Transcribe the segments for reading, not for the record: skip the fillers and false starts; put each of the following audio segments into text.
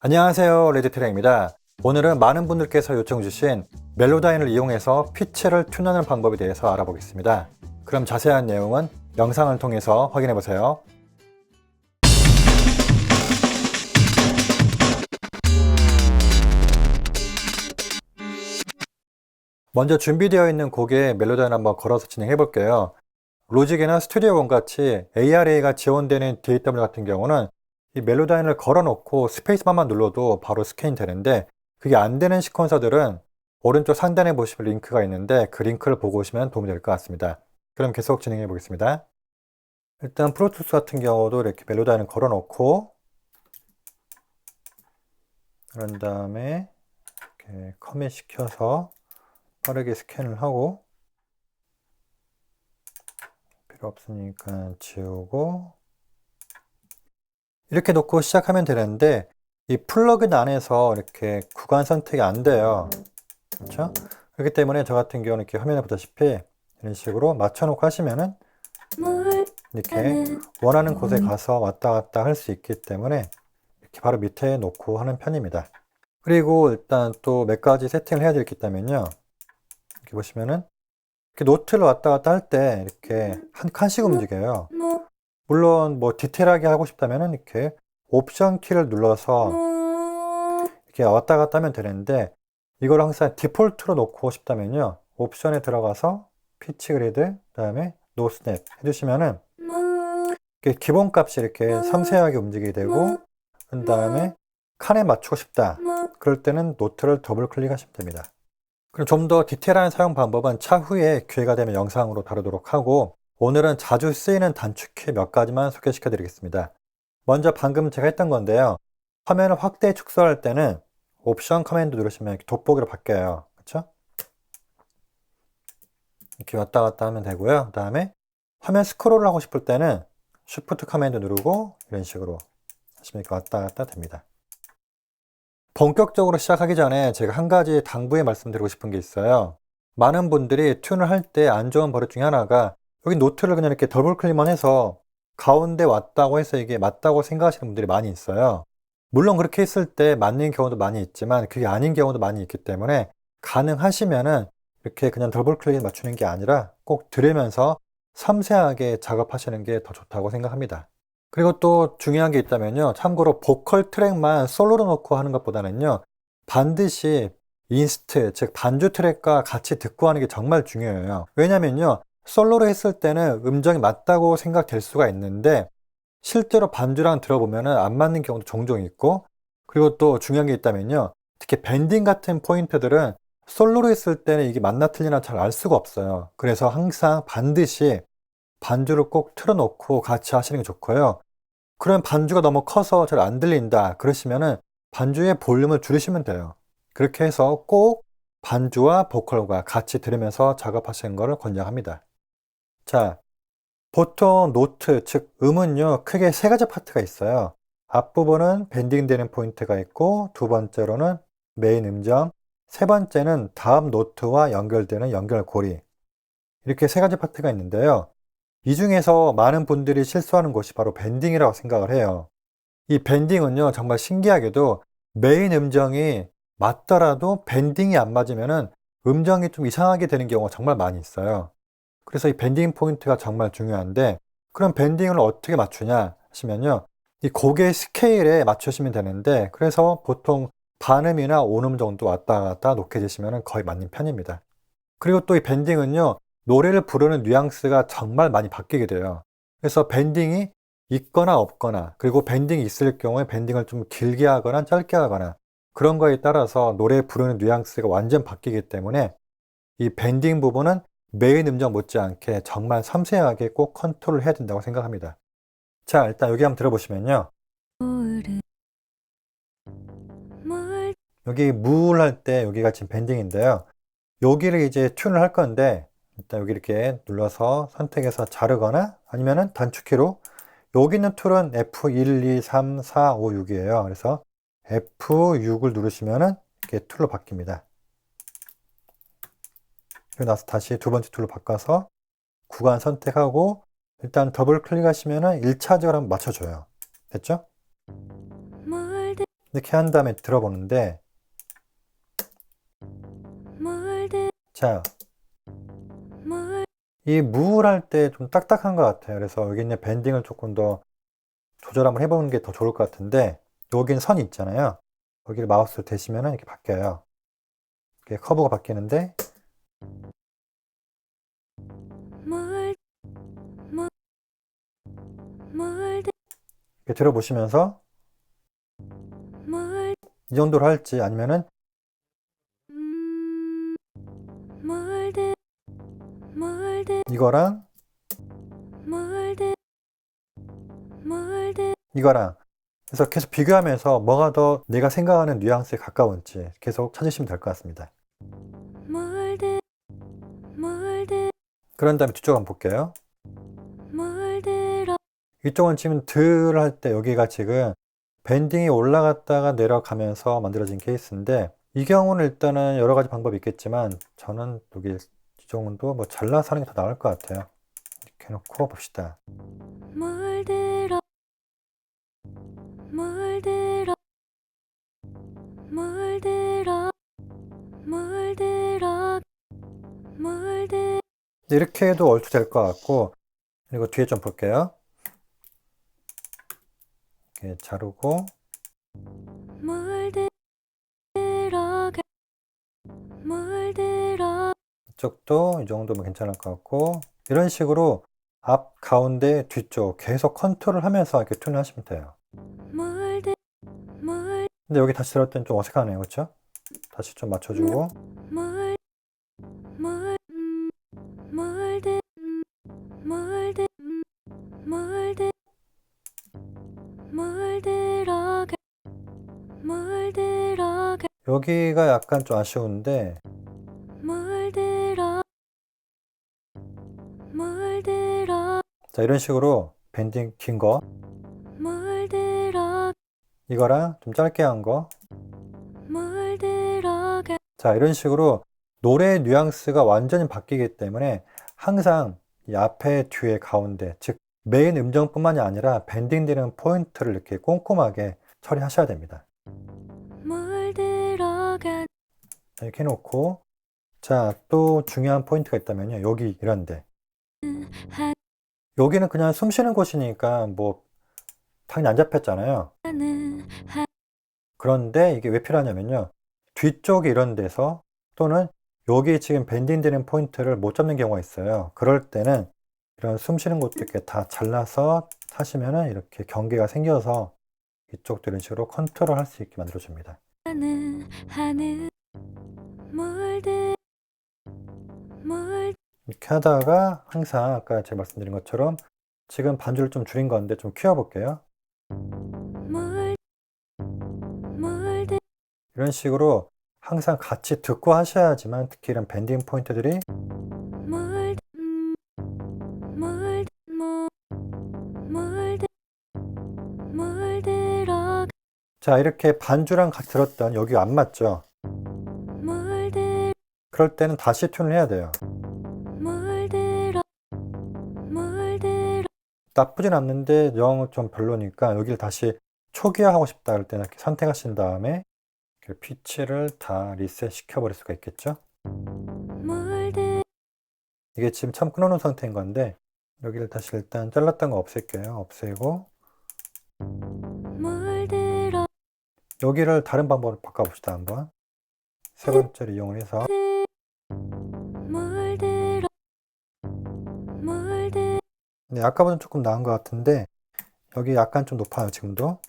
안녕하세요, 레드트랙입니다. 오늘은 많은 분들께서 요청 주신 멜로다인을 이용해서 피치를 튠하는 방법에 대해서 알아보겠습니다. 그럼 자세한 내용은 영상을 통해서 확인해 보세요. 먼저 준비되어 있는 곡에 멜로다인을 한번 걸어서 진행해 볼게요. 로직이나 스튜디오 원 같이 ARA가 지원되는 DAW 같은 경우는 이 멜로다인을 걸어놓고 스페이스바만 눌러도 바로 스캔이 되는데, 그게 안 되는 시퀀서들은 오른쪽 상단에 보시면 링크가 있는데 그 링크를 보고 오시면 도움이 될 것 같습니다. 그럼 계속 진행해 보겠습니다. 일단 프로토스 같은 경우도 이렇게 멜로다인을 걸어놓고, 그런 다음에 이렇게 커밋 시켜서 빠르게 스캔을 하고, 필요 없으니까 지우고, 이렇게 놓고 시작하면 되는데 이 플러그인 안에서 이렇게 구간 선택이 안 돼요. 그렇죠? 그렇기 때문에 저 같은 경우는 이렇게 화면에 보다시피 이런 식으로 맞춰놓고 하시면은 이렇게 원하는 곳에 가서 왔다 갔다 할 수 있기 때문에 이렇게 바로 밑에 놓고 하는 편입니다. 그리고 일단 또 몇 가지 세팅을 해야 될 게 있다면요. 이렇게 보시면은 이렇게 노트를 왔다 갔다 할 때 이렇게 한 칸씩 움직여요. 물론 뭐 디테일하게 하고 싶다면은 이렇게 옵션 키를 눌러서 이렇게 왔다 갔다 하면 되는데, 이걸 항상 디폴트로 놓고 싶다면요, 옵션에 들어가서 피치 그리드, 그다음에 노 스냅 해주시면은 기본 값이 이렇게 섬세하게 움직이게 되고, 그 다음에 칸에 맞추고 싶다 그럴 때는 노트를 더블 클릭하시면 됩니다. 그럼 좀 더 디테일한 사용 방법은 차후에 기회가 되면 영상으로 다루도록 하고, 오늘은 자주 쓰이는 단축키 몇 가지만 소개시켜 드리겠습니다. 먼저 방금 제가 했던 건데요. 화면을 확대 축소할 때는 옵션 커맨드 누르시면 이렇게 돋보기로 바뀌어요. 그렇죠? 이렇게 왔다 갔다 하면 되고요. 그 다음에 화면 스크롤을 하고 싶을 때는 쉬프트 커맨드 누르고 이런 식으로 하시면 이렇게 왔다 갔다 됩니다. 본격적으로 시작하기 전에 제가 한 가지 당부에 말씀드리고 싶은 게 있어요. 많은 분들이 튠을 할 때 안 좋은 버릇 중에 하나가, 여기 노트를 그냥 이렇게 더블 클릭만 해서 가운데 왔다고 해서 이게 맞다고 생각하시는 분들이 많이 있어요. 물론 그렇게 했을 때 맞는 경우도 많이 있지만 그게 아닌 경우도 많이 있기 때문에, 가능하시면은 이렇게 그냥 더블 클릭에 맞추는 게 아니라 꼭 들으면서 섬세하게 작업하시는 게 더 좋다고 생각합니다. 그리고 또 중요한 게 있다면요. 참고로 보컬 트랙만 솔로로 놓고 하는 것보다는요, 반드시 인스트, 즉 반주 트랙과 같이 듣고 하는 게 정말 중요해요. 왜냐면요, 솔로로 했을 때는 음정이 맞다고 생각될 수가 있는데 실제로 반주랑 들어보면은 안 맞는 경우도 종종 있고, 그리고 또 중요한 게 있다면요, 특히 밴딩 같은 포인트들은 솔로로 했을 때는 이게 맞나 틀리나 잘 알 수가 없어요. 그래서 항상 반드시 반주를 꼭 틀어놓고 같이 하시는 게 좋고요. 그러면 반주가 너무 커서 잘 안 들린다 그러시면은 반주의 볼륨을 줄이시면 돼요. 그렇게 해서 꼭 반주와 보컬과 같이 들으면서 작업하시는 것을 권장합니다. 자, 보통 노트, 즉 음은요, 크게 세 가지 파트가 있어요. 앞부분은 밴딩 되는 포인트가 있고, 두 번째로는 메인 음정, 세 번째는 다음 노트와 연결되는 연결고리, 이렇게 세 가지 파트가 있는데요. 이 중에서 많은 분들이 실수하는 것이 바로 밴딩이라고 생각을 해요. 이 밴딩은요, 정말 신기하게도 메인 음정이 맞더라도 밴딩이 안 맞으면은 음정이 좀 이상하게 되는 경우가 정말 많이 있어요. 그래서 이 밴딩 포인트가 정말 중요한데, 그럼 밴딩을 어떻게 맞추냐 하시면요, 이 곡의 스케일에 맞추시면 되는데, 그래서 보통 반음이나 온음 정도 왔다 갔다 놓게 되시면 거의 맞는 편입니다. 그리고 또 이 밴딩은요, 노래를 부르는 뉘앙스가 정말 많이 바뀌게 돼요. 그래서 밴딩이 있거나 없거나, 그리고 밴딩이 있을 경우에 밴딩을 좀 길게 하거나 짧게 하거나, 그런 거에 따라서 노래 부르는 뉘앙스가 완전 바뀌기 때문에 이 밴딩 부분은 메인 음정 못지않게 정말 섬세하게 꼭 컨트롤 해야 된다고 생각합니다. 자, 일단 여기 한번 들어보시면요, 여기 물 할 때 여기가 지금 밴딩인데요, 여기를 이제 튠을 할 건데, 일단 여기 이렇게 눌러서 선택해서 자르거나 아니면은 단축키로, 여기 있는 툴은 F1, 2, 3, 4, 5, 6이에요. 그래서 F6을 누르시면은 이렇게 툴로 바뀝니다. 그리고 나서 다시 두 번째 툴로 바꿔서 구간 선택하고, 일단 더블 클릭하시면은 1차적으로 한번 맞춰줘요. 됐죠? 이렇게 한 다음에 들어보는데, 자, 이 무을 할 때 좀 딱딱한 것 같아요. 그래서 여기 있는 밴딩을 조금 더 조절 한번 해보는 게 더 좋을 것 같은데, 여긴 선이 있잖아요. 여기를 마우스로 대시면 이렇게 바뀌어요. 이렇게 커브가 바뀌는데, 이렇게 들어보시면서 이 정도로 할지, 아니면은 이거랑 이거랑, 그래서 계속 비교하면서 뭐가 더 내가 생각하는 뉘앙스에 가까운지 계속 찾으시면 될 것 같습니다. 그런 다음에 뒤쪽 한번 볼게요. 이쪽은 지금 들 할 때 여기가 지금 밴딩이 올라갔다가 내려가면서 만들어진 케이스인데, 이 경우는 일단은 여러 가지 방법이 있겠지만 저는 여기 이 정도 뭐 잘라서 하는 게 더 나을 것 같아요. 이렇게 해놓고 봅시다. 이렇게 해도 얼추 될 것 같고, 그리고 뒤에 좀 볼게요. 이렇게 자르고, 이쪽도 이 정도면 괜찮을 것 같고, 이런 식으로 앞, 가운데, 뒤쪽 계속 컨트롤 하면서 이렇게 튠을 하시면 돼요. 근데 여기 다시 들을 때는 좀 어색하네요, 그렇죠? 다시 좀 맞춰주고, 여기가 약간 좀 아쉬운데, 자, 이런 식으로 밴딩 긴 거, 이거랑 좀 짧게 한 거, 자, 이런 식으로 노래의 뉘앙스가 완전히 바뀌기 때문에 항상 이 앞에, 뒤에, 가운데, 즉 메인 음정뿐만이 아니라 밴딩 되는 포인트를 이렇게 꼼꼼하게 처리하셔야 됩니다. 이렇게 해놓고, 자, 또 중요한 포인트가 있다면요, 여기 이런데, 여기는 그냥 숨 쉬는 곳이니까 뭐 당연히 안 잡혔잖아요. 그런데 이게 왜 필요하냐면요, 뒤쪽에 이런 데서 또는 여기 지금 밴딩 되는 포인트를 못 잡는 경우가 있어요. 그럴 때는 이런 숨 쉬는 곳도 이렇게 다 잘라서 하시면은 이렇게 경계가 생겨서 이쪽도 이런 식으로 컨트롤 할 수 있게 만들어줍니다. 이렇게 하다가 항상 아까 제가 말씀드린 것처럼 지금 반주를 좀 줄인 건데 좀 키워볼게요. 이런 식으로 항상 같이 듣고 하셔야지만, 특히 이런 밴딩 포인트들이 자, 이렇게 반주랑 같이 들었던 여기가 안 맞죠? 그럴 때는 다시 튠을 해야 돼요. 나쁘진 않는데 영 좀 별로니까 여기를 다시 초기화하고 싶다 할 때는 이렇게 선택하신 다음에 피치를 다 리셋 시켜버릴 수가 있겠죠? 이게 지금 참 끊어놓은 상태인 건데, 여기를 다시 일단 잘랐던 거 없앨게요. 없애고, 여기를 다른 방법으로 바꿔봅시다. 한번 세 번째를 이용을 해서, 네, 아까보다는 조금 나은 것 같은데 여기 약간 좀 높아요, 지금도.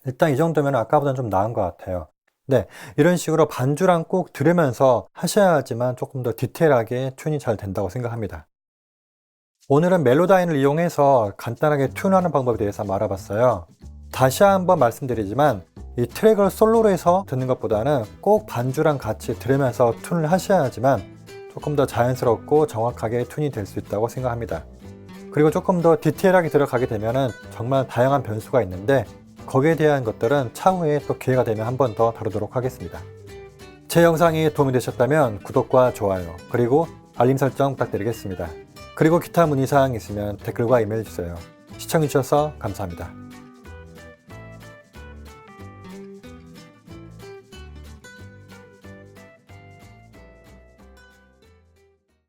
일단 이 정도면 아까보다는 좀 나은 것 같아요. 네, 이런 식으로 반주랑 꼭 들으면서 하셔야지만 조금 더 디테일하게 튠이 잘 된다고 생각합니다. 오늘은 멜로다인을 이용해서 간단하게 튠하는 방법에 대해서 알아봤어요. 다시 한번 말씀드리지만 이 트랙을 솔로로 해서 듣는 것보다는 꼭 반주랑 같이 들으면서 튠을 하셔야지만 조금 더 자연스럽고 정확하게 튠이 될 수 있다고 생각합니다. 그리고 조금 더 디테일하게 들어가게 되면 정말 다양한 변수가 있는데 거기에 대한 것들은 차후에 또 기회가 되면 한 번 더 다루도록 하겠습니다. 제 영상이 도움이 되셨다면 구독과 좋아요, 그리고 알림 설정 부탁드리겠습니다. 그리고 기타 문의사항 있으면 댓글과 이메일 주세요. 시청해주셔서 감사합니다.